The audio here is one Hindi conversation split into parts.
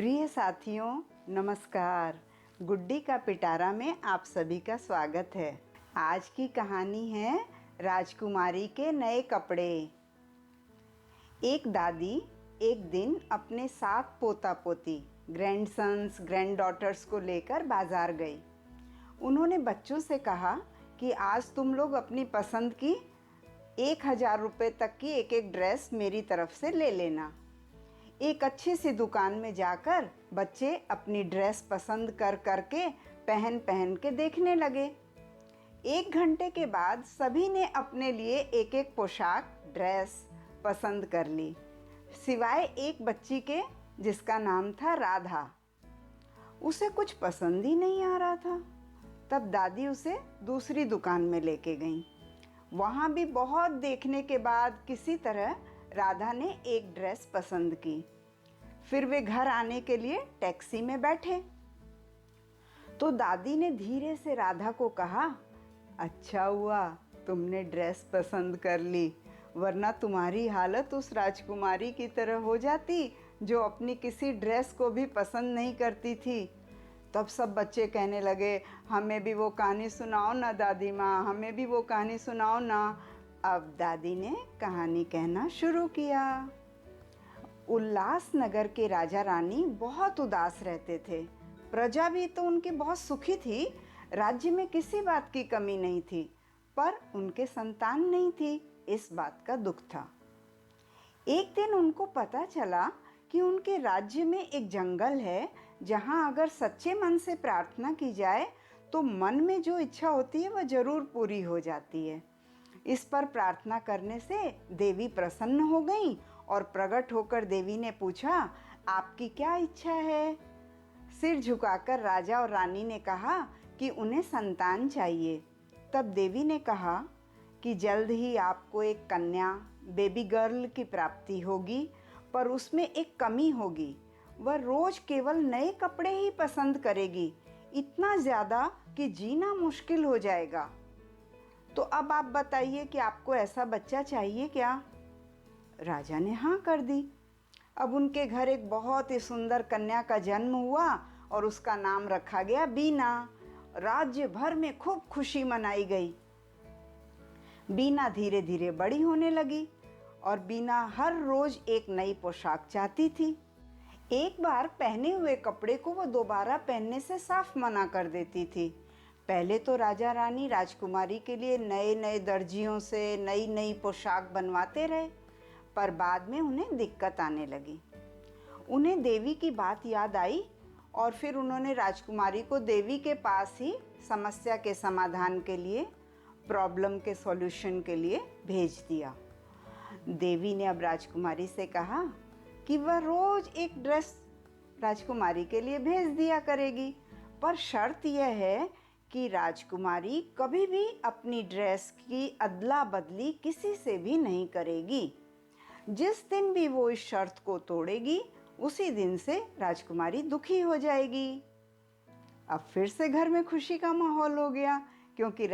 प्रिय साथियों, नमस्कार। गुड्डी का पिटारा में आप सभी का स्वागत है। आज की कहानी है राजकुमारी के नए कपड़े। एक दादी एक दिन अपने 7 पोता पोती, ग्रैंडसन्स, ग्रैंडडॉटर्स को लेकर बाजार गई। उन्होंने बच्चों से कहा कि आज तुम लोग अपनी पसंद की 1000 रुपये तक की एक एक ड्रेस मेरी तरफ से ले लेना। एक अच्छी सी दुकान में जाकर बच्चे अपनी ड्रेस पसंद कर करके पहन के देखने लगे। 1 घंटे के बाद सभी ने अपने लिए एक एक पोशाक, ड्रेस पसंद कर ली, सिवाय एक बच्ची के जिसका नाम था राधा। उसे कुछ पसंद ही नहीं आ रहा था। तब दादी उसे दूसरी दुकान में लेके गई। वहाँ भी बहुत देखने के बाद किसी तरह राधा ने एक ड्रेस पसंद की। फिर वे घर आने के लिए टैक्सी में बैठे तो दादी ने धीरे से राधा को कहा, अच्छा हुआ तुमने ड्रेस पसंद कर ली, वरना तुम्हारी हालत उस राजकुमारी की तरह हो जाती जो अपनी किसी ड्रेस को भी पसंद नहीं करती थी। तब सब बच्चे कहने लगे, हमें भी वो कहानी सुनाओ ना दादी माँ, हमें भी वो कहानी सुनाओ ना। अब दादी ने कहानी कहना शुरू किया। उल्लासनगर के राजा रानी बहुत उदास रहते थे। प्रजा भी तो उनकी बहुत सुखी थी। राज्य में किसी बात की कमी नहीं थी, पर उनके संतान नहीं थी, इस बात का दुख था। एक दिन उनको पता चला कि उनके राज्य में एक जंगल है जहाँ अगर सच्चे मन से प्रार्थना की जाए तो मन में जो इच्छा होती है वह जरूर पूरी हो जाती है। इस पर प्रार्थना करने से देवी प्रसन्न हो गई और प्रकट होकर देवी ने पूछा, आपकी क्या इच्छा है? सिर झुकाकर राजा और रानी ने कहा कि उन्हें संतान चाहिए। तब देवी ने कहा कि जल्द ही आपको एक कन्या, बेबी गर्ल की प्राप्ति होगी, पर उसमें एक कमी होगी। वह रोज केवल नए कपड़े ही पसंद करेगी, इतना ज़्यादा कि जीना मुश्किल हो जाएगा। तो अब आप बताइए कि आपको ऐसा बच्चा चाहिए क्या? राजा ने हाँ कर दी। अब उनके घर एक बहुत ही सुंदर कन्या का जन्म हुआ और उसका नाम रखा गया बीना। राज्य भर में खूब खुशी मनाई गई। बीना धीरे धीरे बड़ी होने लगी और बीना हर रोज एक नई पोशाक चाहती थी। एक बार पहने हुए कपड़े को वो दोबारा पहनने से साफ मना कर देती थी। पहले तो राजा रानी राजकुमारी के लिए नए नए दर्जियों से नई नई पोशाक बनवाते रहे, पर बाद में उन्हें दिक्कत आने लगी। उन्हें देवी की बात याद आई और फिर उन्होंने राजकुमारी को देवी के पास ही समस्या के समाधान के लिए, प्रॉब्लम के सॉल्यूशन के लिए भेज दिया। देवी ने अब राजकुमारी से कहा कि वह रोज एक ड्रेस राजकुमारी के लिए भेज दिया करेगी, पर शर्त यह है कि राजकुमारी कभी भी अपनी ड्रेस की अदला बदली किसी से भी नहीं करेगी। जिस दिन भी वो इस शर्त को तोड़ेगी उसी दिन से राजकुमारी दुखी हो जाएगी। अब फिर से घर में खुशी का माहौल हो गया, क्योंकि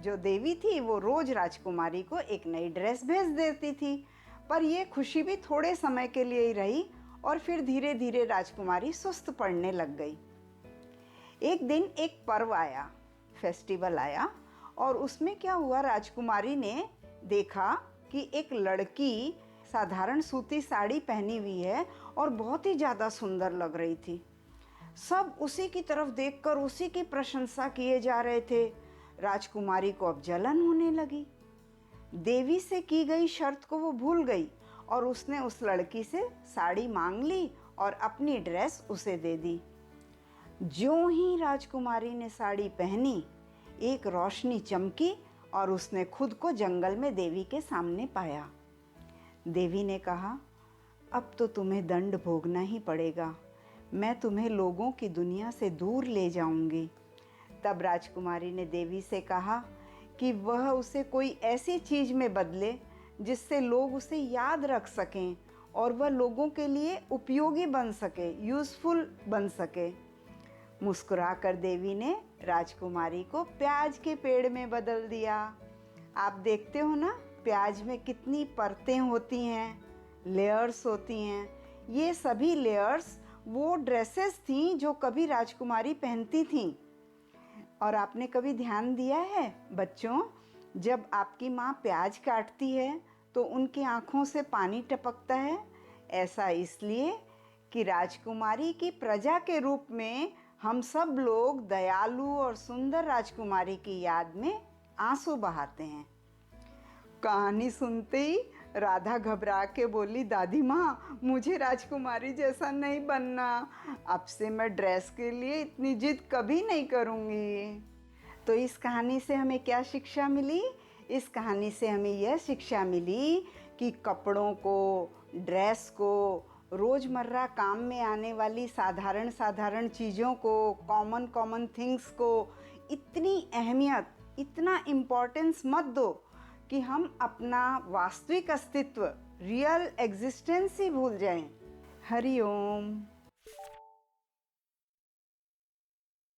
जो देवी थी वो रोज राजकुमारी को एक नई ड्रेस भेज देती थी। पर ये खुशी भी थोड़े समय के लिए ही रही और फिर धीरे धीरे राजकुमारी सुस्त पड़ने लग गई। एक दिन एक पर्व आया, फेस्टिवल आया, और उसमें क्या हुआ, राजकुमारी ने देखा कि एक लड़की साधारण सूती साड़ी पहनी हुई है और बहुत ही ज़्यादा सुंदर लग रही थी। सब उसी की तरफ देखकर उसी की प्रशंसा किए जा रहे थे। राजकुमारी को अब जलन होने लगी। देवी से की गई शर्त को वो भूल गई और उसने उस लड़की से साड़ी मांग ली और अपनी ड्रेस उसे दे दी। ज्यों ही राजकुमारी ने साड़ी पहनी, एक रोशनी चमकी और उसने खुद को जंगल में देवी के सामने पाया। देवी ने कहा, अब तो तुम्हें दंड भोगना ही पड़ेगा, मैं तुम्हें लोगों की दुनिया से दूर ले जाऊंगी। तब राजकुमारी ने देवी से कहा कि वह उसे कोई ऐसी चीज़ में बदले जिससे लोग उसे याद रख सकें और वह लोगों के लिए उपयोगी बन सके, यूज़फुल बन सके। मुस्कुराकर देवी ने राजकुमारी को प्याज के पेड़ में बदल दिया। आप देखते हो ना, प्याज में कितनी परतें होती हैं, लेयर्स होती हैं। ये सभी लेयर्स वो ड्रेसेस थी जो कभी राजकुमारी पहनती थीं। और आपने कभी ध्यान दिया है बच्चों, जब आपकी माँ प्याज काटती है तो उनकी आँखों से पानी टपकता है? ऐसा इसलिए कि राजकुमारी की प्रजा के रूप में हम सब लोग दयालु और सुंदर राजकुमारी की याद में आंसू बहाते हैं। कहानी सुनते ही राधा घबरा के बोली, दादी माँ मुझे राजकुमारी जैसा नहीं बनना, अब से मैं ड्रेस के लिए इतनी जिद कभी नहीं करूँगी। तो इस कहानी से हमें क्या शिक्षा मिली? इस कहानी से हमें यह शिक्षा मिली कि कपड़ों को, ड्रेस को, रोज़मर्रा काम में आने वाली साधारण साधारण चीज़ों को, कॉमन कॉमन थिंग्स को इतनी अहमियत, इतना इम्पोर्टेंस मत दो कि हम अपना वास्तविक अस्तित्व, रियल एग्जिस्टेंस ही भूल जाएं। हरि ओम।